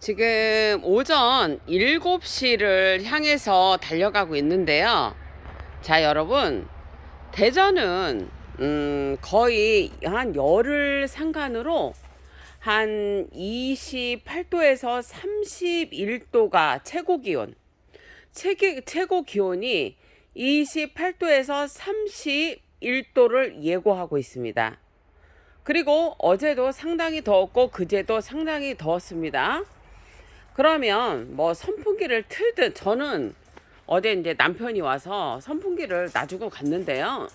지금 오전 7시를 향해서 달려가고 있는데요. 자, 여러분, 대전은 거의 한 열흘 상간으로 한 28도에서 31도가 최고 기온. 최고 기온이 28도에서 31도를 예고하고 있습니다. 그리고 어제도 상당히 더웠고 그제도 상당히 더웠습니다. 그러면 뭐 선풍기를 틀든, 저는 어제 이제 남편이 와서 선풍기를 놔주고 갔는데요.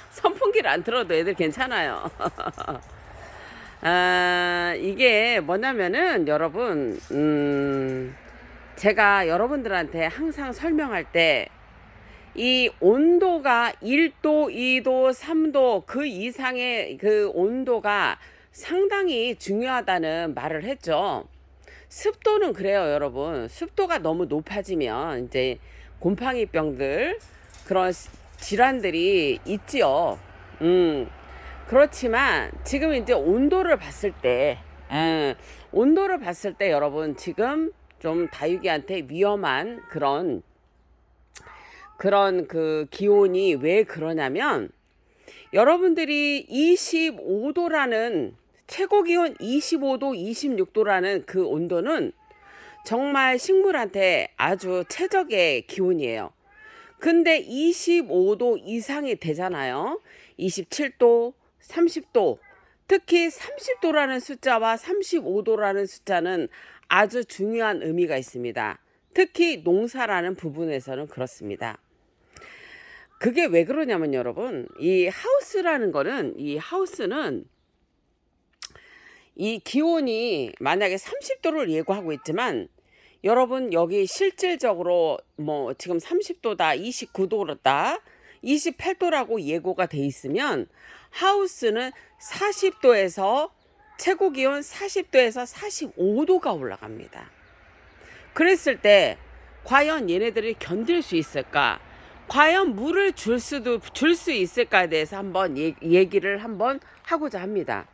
선풍기를 안 틀어도 애들 괜찮아요. 이게 뭐냐면은 여러분, 제가 여러분들한테 항상 설명할 때 이 온도가 1도, 2도, 3도 그 이상의 그 온도가 상당히 중요하다는 말을 했죠. 습도는 그래요, 여러분. 습도가 너무 높아지면 이제 곰팡이병들 그런 질환들이 있지요. 그렇지만 지금 이제 온도를 봤을 때, 여러분 지금 좀 다육이한테 위험한 그런 그 기온이 왜 그러냐면, 여러분들이 25도라는 최고 기온 25도, 26도라는 그 온도는 정말 식물한테 아주 최적의 기온이에요. 근데 25도 이상이 되잖아요. 27도, 30도, 특히 30도라는 숫자와 35도라는 숫자는 아주 중요한 의미가 있습니다. 특히 농사라는 부분에서는 그렇습니다. 그게 왜 그러냐면 여러분, 이 하우스는 이 기온이 만약에 30도를 예고하고 있지만, 여러분 여기 실질적으로 뭐 지금 30도다, 29도다, 28도라고 예고가 돼 있으면 하우스는 40도에서 최고 기온 40도에서 45도가 올라갑니다. 그랬을 때 과연 얘네들이 견딜 수 있을까? 과연 물을 줄 수 있을까에 대해서 한번 얘기를 한번 하고자 합니다.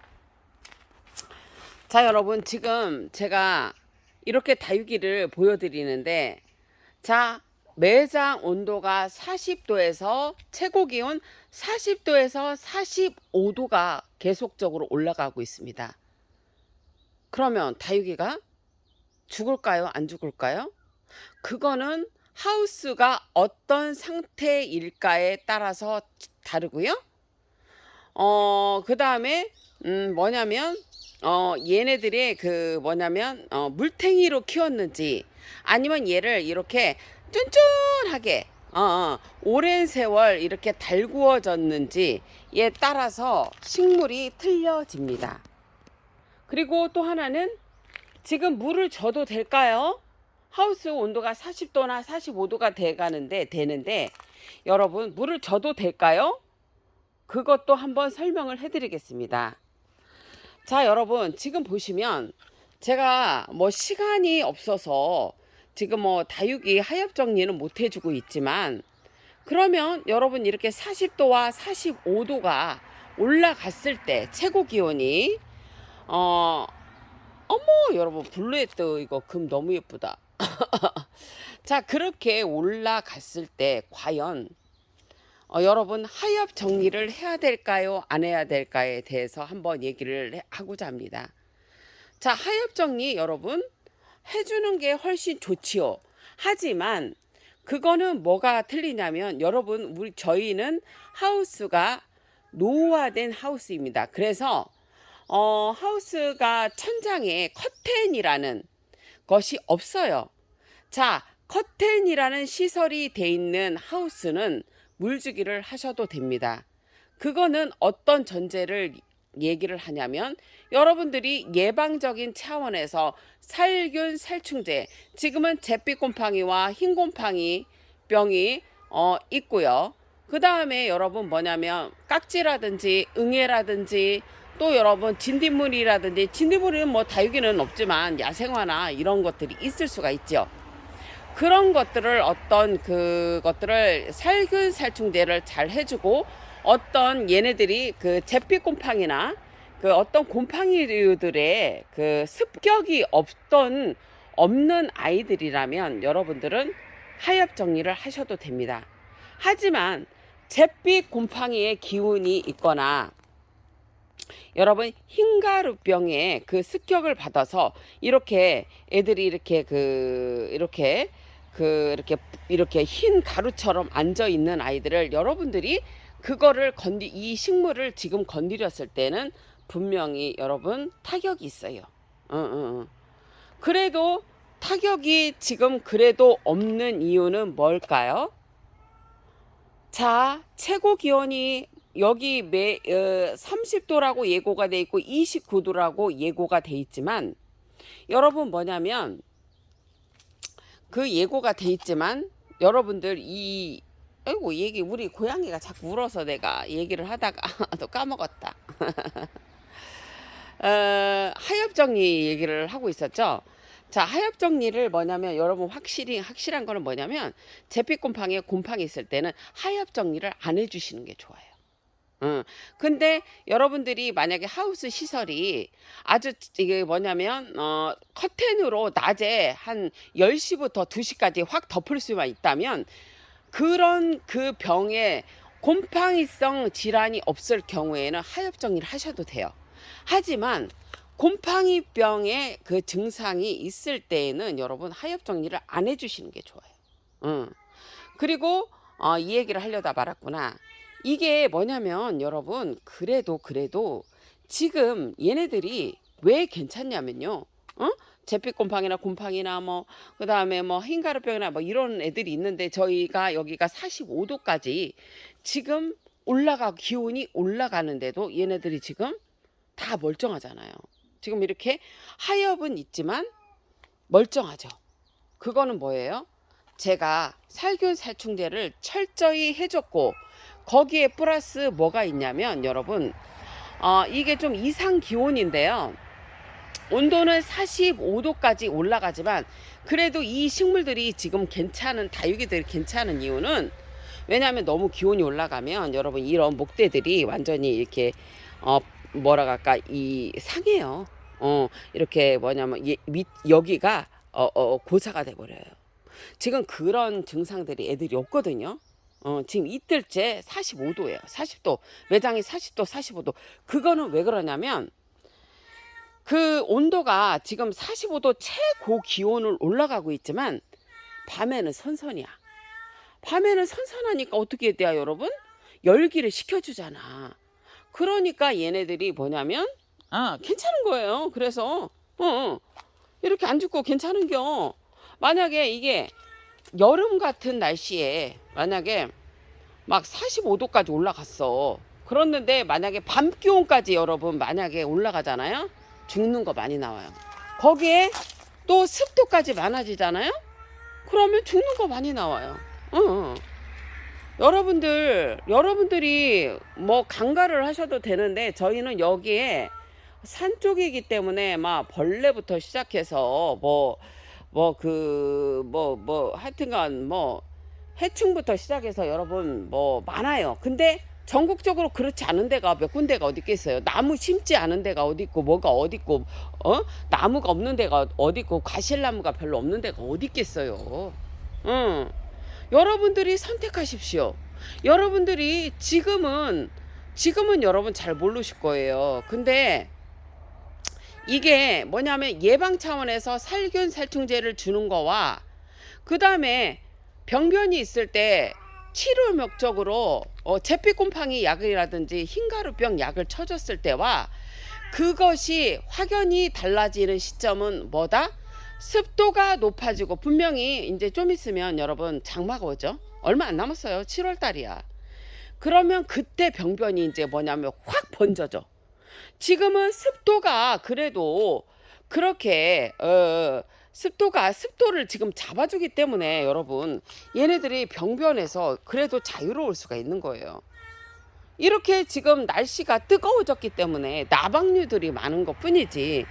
자, 여러분, 지금 제가 이렇게 다육이를 보여드리는데, 자, 매장 온도가 40도에서 최고 기온 40도에서 45도가 계속적으로 올라가고 있습니다. 그러면 다육이가 죽을까요? 안 죽을까요? 그거는 하우스가 어떤 상태일까에 따라서 다르고요. 그 다음에 뭐냐면 얘네들의 그 뭐냐면 물탱이로 키웠는지, 아니면 얘를 이렇게 쫀쫀하게 오랜 세월 이렇게 달구어졌는지에 따라서 식물이 틀려집니다. 그리고 또 하나는, 지금 물을 줘도 될까요? 하우스 온도가 40도나 45도가 되는데 여러분, 물을 줘도 될까요? 그것도 한번 설명을 해드리겠습니다. 자, 여러분, 지금 보시면 제가 뭐 시간이 없어서 지금 뭐 다육이 하엽 정리는 못 해주고 있지만, 그러면 여러분 이렇게 40도와 45도가 올라갔을 때 최고 기온이 어머, 여러분, 블루헤드 이거 금 너무 예쁘다. 자, 그렇게 올라갔을 때 과연 여러분 하엽 정리를 해야 될까요? 안 해야 될까에 대해서 한번 얘기를 하고자 합니다. 자, 하엽 정리 여러분 해주는 게 훨씬 좋지요. 하지만 그거는 뭐가 틀리냐면, 여러분 저희는 하우스가 노후화된 하우스입니다. 그래서 하우스가 천장에 커튼이라는 것이 없어요. 자, 커튼이라는 시설이 돼 있는 하우스는 물주기를 하셔도 됩니다. 그거는 어떤 전제를 얘기를 하냐면, 여러분들이 예방적인 차원에서 살균 살충제, 지금은 잿빛곰팡이와 흰곰팡이 병이 있고요. 그 다음에 여러분 뭐냐면 깍지라든지 응애라든지, 또 여러분 진딧물은 뭐 다육이는 없지만 야생화나 이런 것들이 있을 수가 있죠. 그런 것들을 그것들을 살균 살충제를 잘 해주고, 어떤 얘네들이 그 잿빛곰팡이나 그 어떤 곰팡이류들의 그 습격이 없는 아이들이라면 여러분들은 하엽 정리를 하셔도 됩니다. 하지만 잿빛 곰팡이의 기운이 있거나 여러분 흰가루병에 그 습격을 받아서 이렇게 애들이 이렇게 흰 가루처럼 앉아 있는 아이들을 여러분들이 그거를 이 식물을 지금 건드렸을 때는 분명히 여러분 타격이 있어요. 그래도 타격이 지금 그래도 없는 이유는 뭘까요? 자, 최고 기온이 여기 30도라고 예고가 돼 있고 29도라고 예고가 돼 있지만 여러분 뭐냐면 그 예고가 돼 있지만 여러분들 아이고 우리 고양이가 자꾸 울어서 내가 얘기를 하다가 또 까먹었다. 하엽 정리 얘기를 하고 있었죠. 자, 하엽 정리를 뭐냐면 여러분 확실한 거는 뭐냐면 잿빛 곰팡이 있을 때는 하엽 정리를 안 해주시는 게 좋아요. 근데 여러분들이 만약에 하우스 시설이 아주 이게 뭐냐면 커튼으로 낮에 한 10시부터 2시까지 확 덮을 수만 있다면 그런 그 병에 곰팡이성 질환이 없을 경우에는 하엽 정리를 하셔도 돼요. 하지만 곰팡이병의 그 증상이 있을 때에는 여러분 하엽 정리를 안 해주시는 게 좋아요. 그리고 이 얘기를 하려다 말았구나. 이게 뭐냐면 여러분 그래도 지금 얘네들이 왜 괜찮냐면요. 잿빛 곰팡이나 뭐 그다음에 뭐 흰가루병이나 뭐 이런 애들이 있는데 저희가 여기가 45도까지 지금 기온이 올라가는데도 얘네들이 지금 다 멀쩡하잖아요. 지금 이렇게 하엽은 있지만 멀쩡하죠. 그거는 뭐예요? 제가 살균 살충제를 철저히 해줬고 거기에 플러스 뭐가 있냐면 여러분 이게 좀 이상 기온인데요. 온도는 45도까지 올라가지만 그래도 이 식물들이 지금 다육이들이 괜찮은 이유는 왜냐하면 너무 기온이 올라가면 여러분 이런 목대들이 완전히 이렇게 상해요. 이렇게 뭐냐면 여기가 고사가 돼버려요. 지금 그런 증상들이 애들이 없거든요. 지금 이틀째 45도예요. 40도. 매장이 40도, 45도. 그거는 왜 그러냐면 그 온도가 지금 45도 최고 기온을 올라가고 있지만 밤에는 선선이야. 밤에는 선선하니까 어떻게 돼요, 여러분? 열기를 식혀주잖아. 그러니까 얘네들이 뭐냐면 괜찮은 거예요. 그래서 이렇게 안 죽고 괜찮은겨. 만약에 이게 여름 같은 날씨에 만약에 막 45도까지 올라갔어. 그랬는데 만약에 밤 기온까지 여러분 만약에 올라가잖아요. 죽는 거 많이 나와요. 거기에 또 습도까지 많아지잖아요. 그러면 죽는 거 많이 나와요. 여러분들이 뭐 강가를 하셔도 되는데 저희는 여기에 산 쪽이기 때문에 막 벌레부터 시작해서 하여튼간 해충부터 시작해서 여러분 많아요. 근데 전국적으로 그렇지 않은 데가 몇 군데가 어디 있겠어요. 나무 심지 않은 데가 어디 있고 뭐가 어디 있고 나무가 없는 데가 어디 있고 과실나무가 별로 없는 데가 어디 있겠어요. 여러분들이 선택하십시오. 여러분들이 지금은 여러분 잘 모르실 거예요. 근데 이게 뭐냐면 예방 차원에서 살균 살충제를 주는 거와 그 다음에 병변이 있을 때 치료 목적으로 잿빛 곰팡이 약이라든지 흰가루병 약을 쳐줬을 때와 그것이 확연히 달라지는 시점은 뭐다? 습도가 높아지고 분명히 이제 좀 있으면 여러분 장마가 오죠. 얼마 안 남았어요. 7월 달이야. 그러면 그때 병변이 이제 뭐냐면 확 번져져. 지금은 습도가 그래도 그렇게 습도를 지금 잡아주기 때문에 여러분 얘네들이 병변에서 그래도 자유로울 수가 있는 거예요. 이렇게 지금 날씨가 뜨거워졌기 때문에 나방류들이 많은 것 뿐이지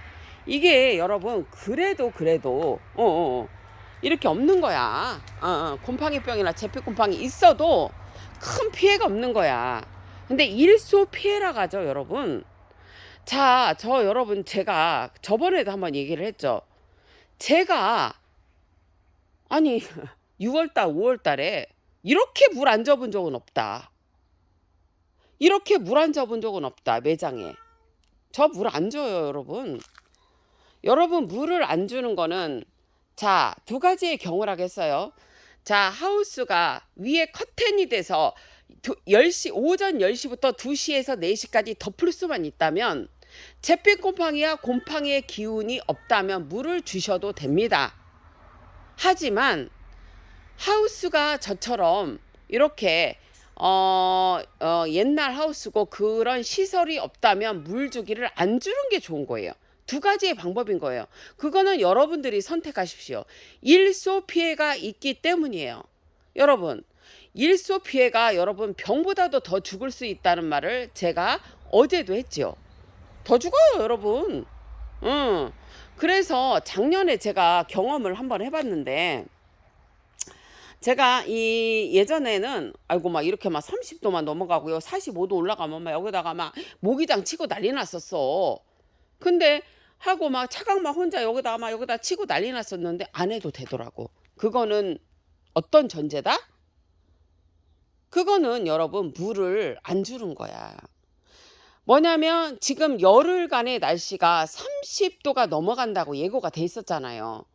이게 여러분 그래도 이렇게 없는 거야. 곰팡이병이나 잿빛 곰팡이 있어도 큰 피해가 없는 거야. 근데 일소 피해라 가죠 여러분. 자, 저 여러분 제가 저번에도 한번 얘기를 했죠. 제가 아니 6월달 5월달에 이렇게 물 안 접은 적은 없다. 이렇게 물 안 접은 적은 없다. 매장에. 저 물 안 줘요, 여러분. 여러분 물을 안 주는 거는 자, 두 가지의 경우를 하겠어요. 자, 하우스가 위에 커튼이 돼서 10시, 오전 10시부터 2시에서 4시까지 덮을 수만 있다면 잿빛 곰팡이와 곰팡이의 기운이 없다면 물을 주셔도 됩니다. 하지만 하우스가 저처럼 이렇게 옛날 하우스고 그런 시설이 없다면 물 주기를 안 주는 게 좋은 거예요. 두 가지의 방법인 거예요. 그거는 여러분들이 선택하십시오. 일소 피해가 있기 때문이에요. 여러분, 일소 피해가 여러분 병보다도 더 죽을 수 있다는 말을 제가 어제도 했지요. 더 죽어요, 여러분. 그래서 작년에 제가 경험을 한번 해봤는데 제가 이 예전에는 아이고 막 이렇게 막 30도만 넘어가고요. 45도 올라가면 막 여기다가 막 모기장 치고 난리 났었어. 근데 하고 막 차각 막 혼자 여기다 치고 난리 났었는데 안 해도 되더라고. 그거는 어떤 전제다? 그거는 여러분 물을 안 주는 거야. 뭐냐면 지금 열흘간의 날씨가 30도가 넘어간다고 예고가 돼 있었잖아요.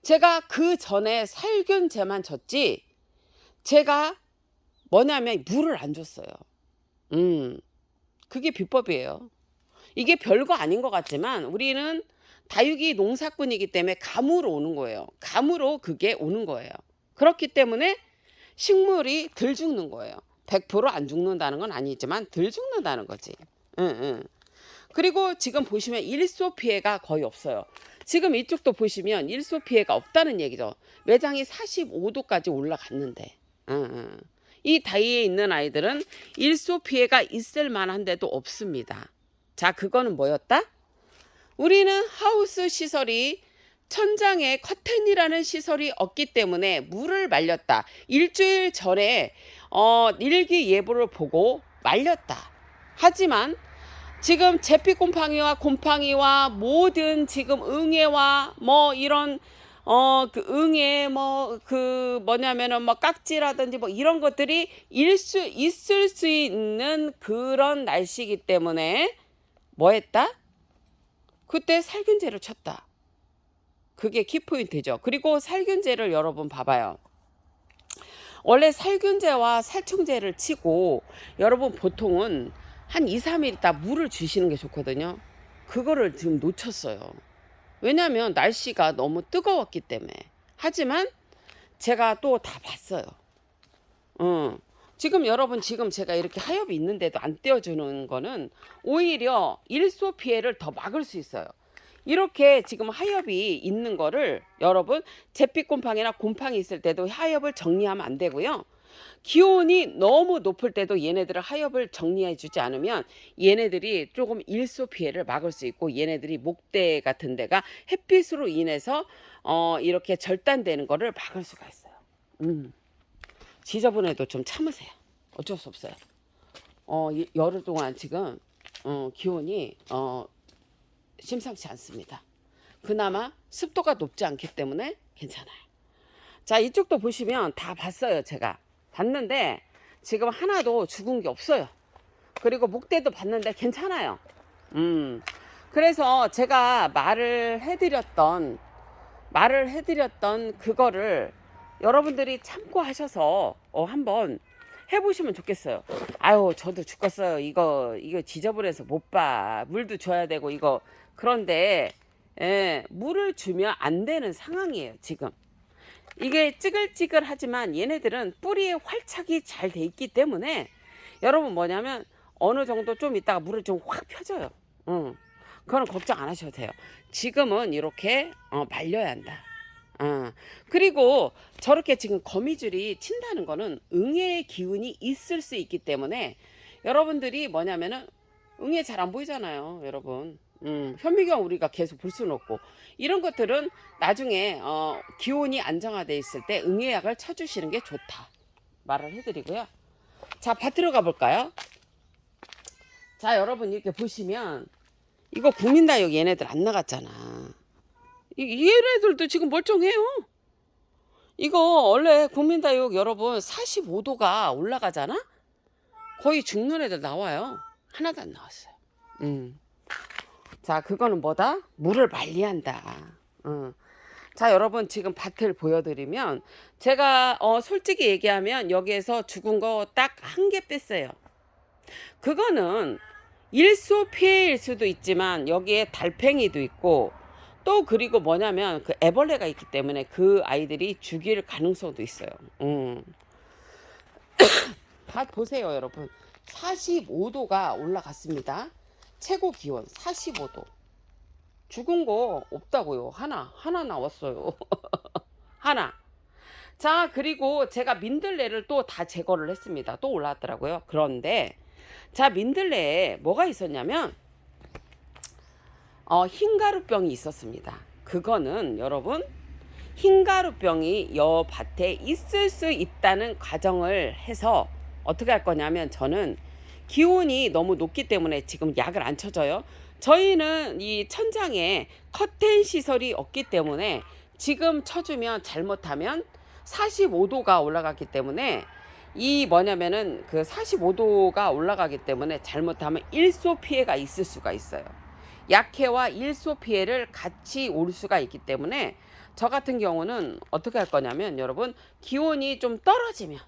제가 그 전에 살균제만 줬지 제가 뭐냐면 물을 안 줬어요. 그게 비법이에요. 이게 별거 아닌 것 같지만 우리는 다육이 농사꾼이기 때문에 감으로 오는 거예요. 감으로 그게 오는 거예요. 그렇기 때문에 식물이 덜 죽는 거예요. 100%안 죽는다는 건 아니지만 덜 죽는다는 거지. 그리고 지금 보시면 일소 피해가 거의 없어요. 지금 이쪽도 보시면 일소 피해가 없다는 얘기죠. 매장이 45도까지 올라갔는데 이 다이에 있는 아이들은 일소 피해가 있을 만한데도 없습니다. 자, 그거는 뭐였다? 우리는 하우스 시설이 천장에 커튼이라는 시설이 없기 때문에 물을 말렸다. 일주일 전에 일기예보를 보고 말렸다. 하지만 지금 잿빛 곰팡이와 모든 지금 응애와 뭐 이런 그 응애 뭐 그 뭐냐면은 뭐 깍지라든지 뭐 이런 것들이 있을 수 있는 그런 날씨이기 때문에 뭐 했다? 그때 살균제를 쳤다. 그게 키포인트죠. 그리고 살균제를 여러분 봐봐요. 원래 살균제와 살충제를 치고 여러분 보통은 한 2, 3일 있다 물을 주시는 게 좋거든요. 그거를 지금 놓쳤어요. 왜냐하면 날씨가 너무 뜨거웠기 때문에. 하지만 제가 또 다 봤어요. 지금 여러분 지금 제가 이렇게 하엽이 있는데도 안 떼어주는 거는 오히려 일소 피해를 더 막을 수 있어요. 이렇게 지금 하엽이 있는 거를 여러분 잿빛 곰팡이나 곰팡이 있을 때도 하엽을 정리하면 안 되고요. 기온이 너무 높을 때도 얘네들을 하엽을 정리해 주지 않으면 얘네들이 조금 일소 피해를 막을 수 있고 얘네들이 목대 같은 데가 햇빛으로 인해서 이렇게 절단되는 거를 막을 수가 있어요. 지저분해도 좀 참으세요. 어쩔 수 없어요. 열흘 동안 지금 기온이 심상치 않습니다. 그나마 습도가 높지 않기 때문에 괜찮아요. 자, 이쪽도 보시면 다 봤어요. 제가 봤는데 지금 하나도 죽은 게 없어요. 그리고 목대도 봤는데 괜찮아요. 그래서 제가 말을 해드렸던 그거를 여러분들이 참고하셔서 한번 해보시면 좋겠어요. 아유, 저도 죽겠어요. 이거 지저분해서 못 봐. 물도 줘야 되고 이거. 그런데 물을 주면 안 되는 상황이에요. 지금 이게 찌글찌글하지만 얘네들은 뿌리에 활착이 잘 돼 있기 때문에 여러분 뭐냐면 어느 정도 좀 있다가 물을 좀 확 펴줘요. 그거는 걱정 안 하셔도 돼요. 지금은 이렇게 말려야 한다. 그리고 저렇게 지금 거미줄이 친다는 거는 응애의 기운이 있을 수 있기 때문에 여러분들이 뭐냐면은 응애 잘 안 보이잖아요, 여러분. 현미경 우리가 계속 볼 수는 없고 이런 것들은 나중에 기온이 안정화돼 있을 때 응애약을 쳐주시는 게 좋다 말을 해드리고요. 자, 밭으로 가볼까요? 자, 여러분 이렇게 보시면 이거 국민다육 얘네들 안 나갔잖아. 얘네들도 지금 멀쩡해요. 이거 원래 국민다육 여러분 45도가 올라가잖아? 거의 죽는 애들 나와요. 하나도 안 나왔어요. 자, 그거는 뭐다? 물을 관리한다. 자, 여러분 지금 밭을 보여드리면 제가 솔직히 얘기하면 여기에서 죽은 거 딱 한 개 뺐어요. 그거는 일소 피해일 수도 있지만 여기에 달팽이도 있고 또 그리고 뭐냐면 그 애벌레가 있기 때문에 그 아이들이 죽일 가능성도 있어요. 밭 보세요, 여러분. 45도가 올라갔습니다. 최고 기온 45도. 죽은 거 없다고요. 하나 나왔어요. 하나. 자, 그리고 제가 민들레를 또 다 제거를 했습니다. 또 올라왔더라고요. 그런데 자, 민들레에 뭐가 있었냐면 흰가루병이 있었습니다. 그거는 여러분 흰가루병이 여 밭에 있을 수 있다는 가정을 해서 어떻게 할 거냐면 저는 기온이 너무 높기 때문에 지금 약을 안 쳐줘요. 저희는 이 천장에 커튼 시설이 없기 때문에 지금 쳐주면 잘못하면 45도가 올라갔기 때문에 이 뭐냐면은 그 45도가 올라가기 때문에 잘못하면 일소 피해가 있을 수가 있어요. 약해와 일소 피해를 같이 올 수가 있기 때문에 저 같은 경우는 어떻게 할 거냐면 여러분 기온이 좀 떨어지면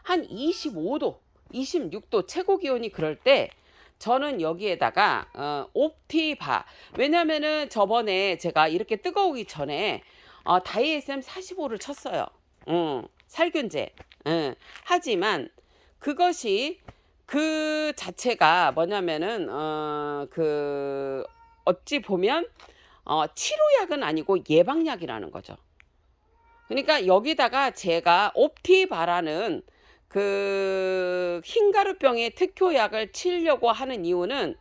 한 25도 26도 최고 기온이 그럴 때 저는 여기에다가 옵티바, 왜냐면은 저번에 제가 이렇게 뜨거우기 전에 다이에스엠 45를 쳤어요. 살균제. 하지만 그것이 그 자체가 뭐냐면은 그 어찌 보면 치료약은 아니고 예방약이라는 거죠. 그러니까 여기다가 제가 옵티바라는 그 흰가루병의 특효약을 치려고 하는 이유는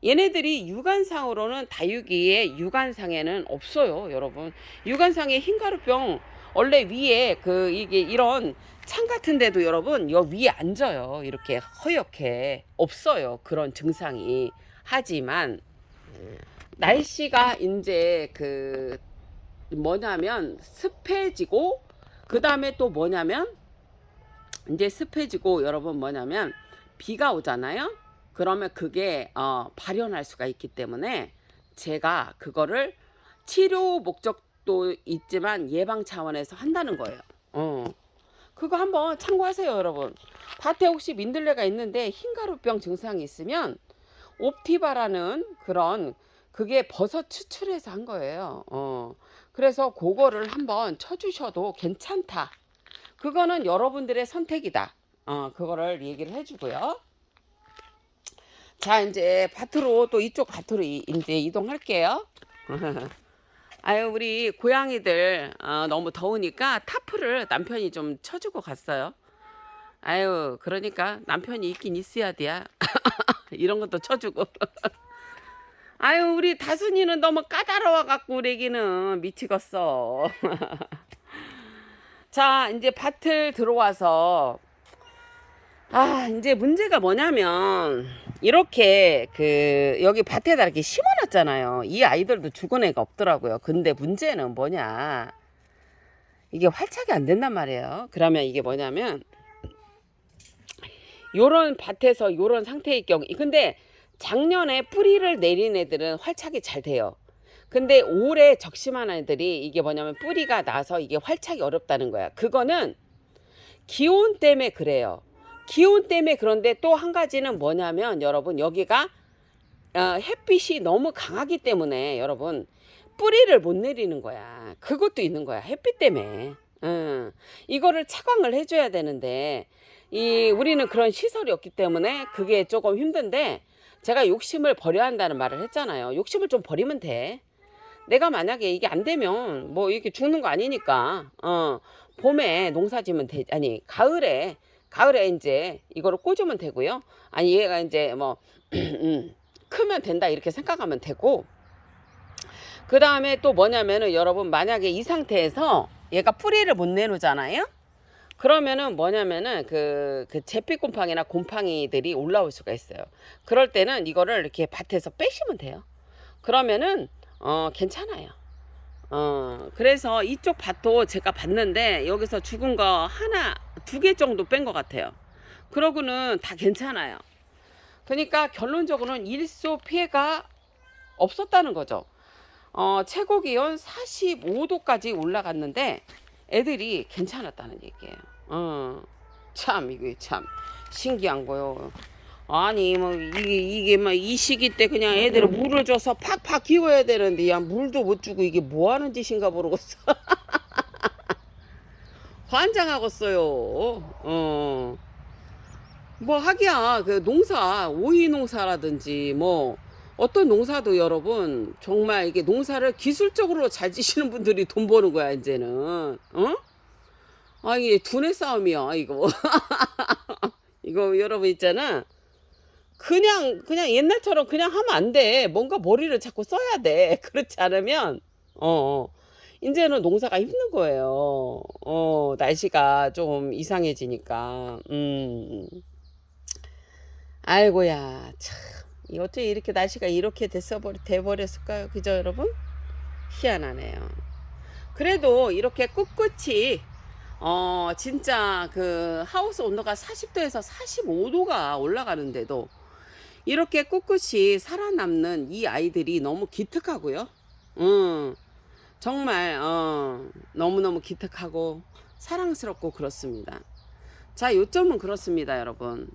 얘네들이 육안상으로는 다육이의 육안상에는 없어요, 여러분. 육안상에 흰가루병 원래 위에 그 이게 이런 창 같은 데도 여러분 여 위에 앉아요. 이렇게 허옇게 없어요. 그런 증상이. 하지만 날씨가 이제 그 뭐냐면 습해지고 그다음에 또 뭐냐면 이제 습해지고 여러분 뭐냐면 비가 오잖아요. 그러면 그게 발현할 수가 있기 때문에 제가 그거를 치료 목적도 있지만 예방 차원에서 한다는 거예요. 그거 한번 참고하세요, 여러분. 밭에 혹시 민들레가 있는데 흰가루병 증상이 있으면 옵티바라는 그런 그게 버섯 추출해서 한 거예요. 그래서 그거를 한번 쳐주셔도 괜찮다. 그거는 여러분들의 선택이다. 그거를 얘기를 해주고요. 자, 이제 밭으로 또 이쪽 밭으로 이제 이동할게요. 아유, 우리 고양이들 너무 더우니까 타프를 남편이 좀 쳐주고 갔어요. 아유, 그러니까 남편이 있긴 있어야 돼. 이런 것도 쳐주고. 아유, 우리 다순이는 너무 까다로워 갖고 우리 애기는 미치겠어. 자, 이제 밭을 들어와서 이제 문제가 뭐냐면 이렇게 그 여기 밭에다 이렇게 심어놨잖아요. 이 아이들도 죽은 애가 없더라고요. 근데 문제는 뭐냐, 이게 활착이 안 된단 말이에요. 그러면 이게 뭐냐면 요런 밭에서 요런 상태의 경우, 근데 작년에 뿌리를 내린 애들은 활착이 잘 돼요. 근데 올해 적심한 애들이 이게 뭐냐면 뿌리가 나서 이게 활착이 어렵다는 거야. 그거는 기온 때문에 그래요. 기온 때문에. 그런데 또 한 가지는 뭐냐면 여러분 여기가 햇빛이 너무 강하기 때문에 여러분 뿌리를 못 내리는 거야. 그것도 있는 거야. 햇빛 때문에. 이거를 차광을 해줘야 되는데 우리는 그런 시설이 없기 때문에 그게 조금 힘든데, 제가 욕심을 버려야 한다는 말을 했잖아요. 욕심을 좀 버리면 돼. 내가 만약에 이게 안 되면 뭐 이렇게 죽는 거 아니니까 봄에 농사지면 아니 가을에 이제 이거를 꽂으면 되고요. 아니 얘가 이제 뭐 크면 된다 이렇게 생각하면 되고, 그 다음에 또 뭐냐면은 여러분 만약에 이 상태에서 얘가 뿌리를 못 내놓잖아요. 그러면은 뭐냐면은 그 잿빛 곰팡이나 곰팡이들이 올라올 수가 있어요. 그럴 때는 이거를 이렇게 밭에서 빼시면 돼요. 그러면은 괜찮아요. 그래서 이쪽 밭도 제가 봤는데 여기서 죽은 거 하나, 두 개 정도 뺀 것 같아요. 그러고는 다 괜찮아요. 그러니까 결론적으로는 일소 피해가 없었다는 거죠. 최고 기온 45도까지 올라갔는데 애들이 괜찮았다는 얘기예요. 참 이게 참 신기한 거요. 아니 뭐 이게 막 이 시기 때 그냥 애들을 물을 줘서 팍팍 키워야 되는데 야 물도 못 주고 이게 뭐 하는 짓인가 모르겠어. 환장하겠어요. 뭐 하기야 그 농사 오이 농사라든지 뭐 어떤 농사도 여러분 정말 이게 농사를 기술적으로 잘 지시는 분들이 돈 버는 거야 이제는. 아 이게 두뇌 싸움이야 이거. 이거 여러분 있잖아. 그냥 옛날처럼 그냥 하면 안 돼. 뭔가 머리를 자꾸 써야 돼. 그렇지 않으면 이제는 농사가 힘든 거예요. 날씨가 좀 이상해지니까. 아이고야 참 어떻게 이렇게 날씨가 이렇게 돼버렸을까요? 그죠 여러분? 희한하네요. 그래도 이렇게 꿋꿋이 진짜 그 하우스 온도가 40도에서 45도가 올라가는데도 이렇게 꿋꿋이 살아남는 이 아이들이 너무 기특하고요. 정말 너무너무 기특하고 사랑스럽고 그렇습니다. 자, 요점은 그렇습니다, 여러분.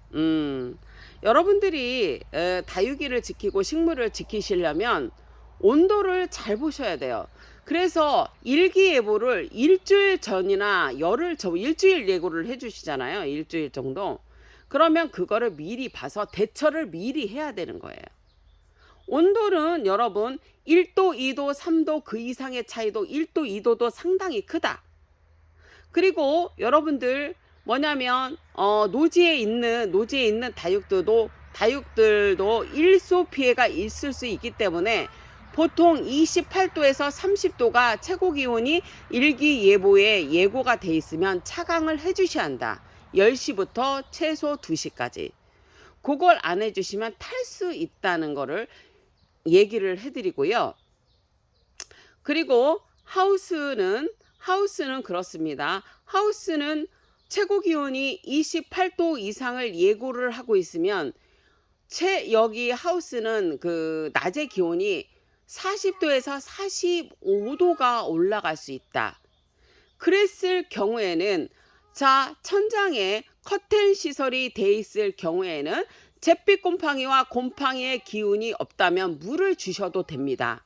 여러분들이 다육이를 지키고 식물을 지키시려면 온도를 잘 보셔야 돼요. 그래서 일기예보를 일주일 전이나 일주일 예고를 해주시잖아요. 일주일 정도. 그러면 그거를 미리 봐서 대처를 미리 해야 되는 거예요. 온도는 여러분 1도, 2도, 3도 그 이상의 차이도 1도, 2도도 상당히 크다. 그리고 여러분들 뭐냐면 노지에 있는 다육들도 일소 피해가 있을 수 있기 때문에 보통 28도에서 30도가 최고 기온이 일기예보에 예고가 돼 있으면 차강을 해 주셔야 한다. 10시부터 최소 2시까지. 그걸 안 해주시면 탈 수 있다는 거를 얘기를 해드리고요. 그리고 하우스는 그렇습니다. 하우스는 최고 기온이 28도 이상을 예고를 하고 있으면 여기 하우스는 그 낮의 기온이 40도에서 45도가 올라갈 수 있다. 그랬을 경우에는 자 천장에 커튼 시설이 돼 있을 경우에는 잿빛 곰팡이와 곰팡이의 기운이 없다면 물을 주셔도 됩니다.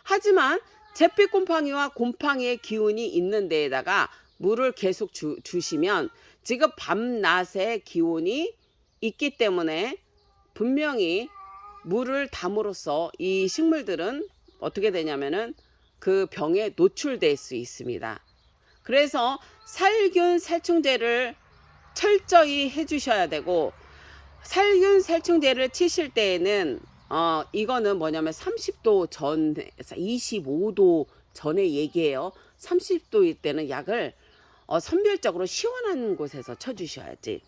하지만 잿빛 곰팡이와 곰팡이의 기운이 있는 데에다가 물을 계속 주시면 지금 밤낮의 기온이 있기 때문에 분명히 물을 담으로써 이 식물들은 어떻게 되냐면은 그 병에 노출될 수 있습니다. 그래서 살균 살충제를 철저히 해주셔야 되고 살균 살충제를 치실 때에는 이거는 뭐냐면 30도 전 25도 전에 얘기해요. 30도일 때는 약을 선별적으로 시원한 곳에서 쳐주셔야지.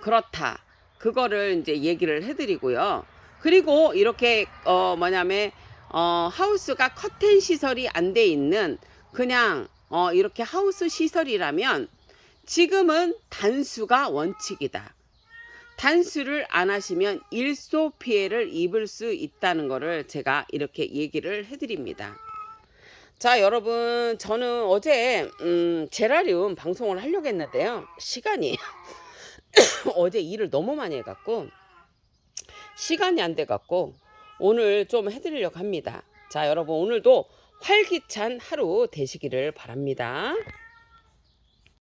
그렇다. 그거를 이제 얘기를 해드리고요. 그리고 이렇게 뭐냐면 하우스가 커튼 시설이 안 돼 있는 그냥 이렇게 하우스 시설이라면 지금은 단수가 원칙이다. 단수를 안 하시면 일소 피해를 입을 수 있다는 거를 제가 이렇게 얘기를 해드립니다. 자 여러분 저는 어제 제라리움 방송을 하려고 했는데요. 시간이 어제 일을 너무 많이 해갖고 시간이 안 돼갖고 오늘 좀 해드리려고 합니다. 자 여러분 오늘도 활기찬 하루 되시기를 바랍니다.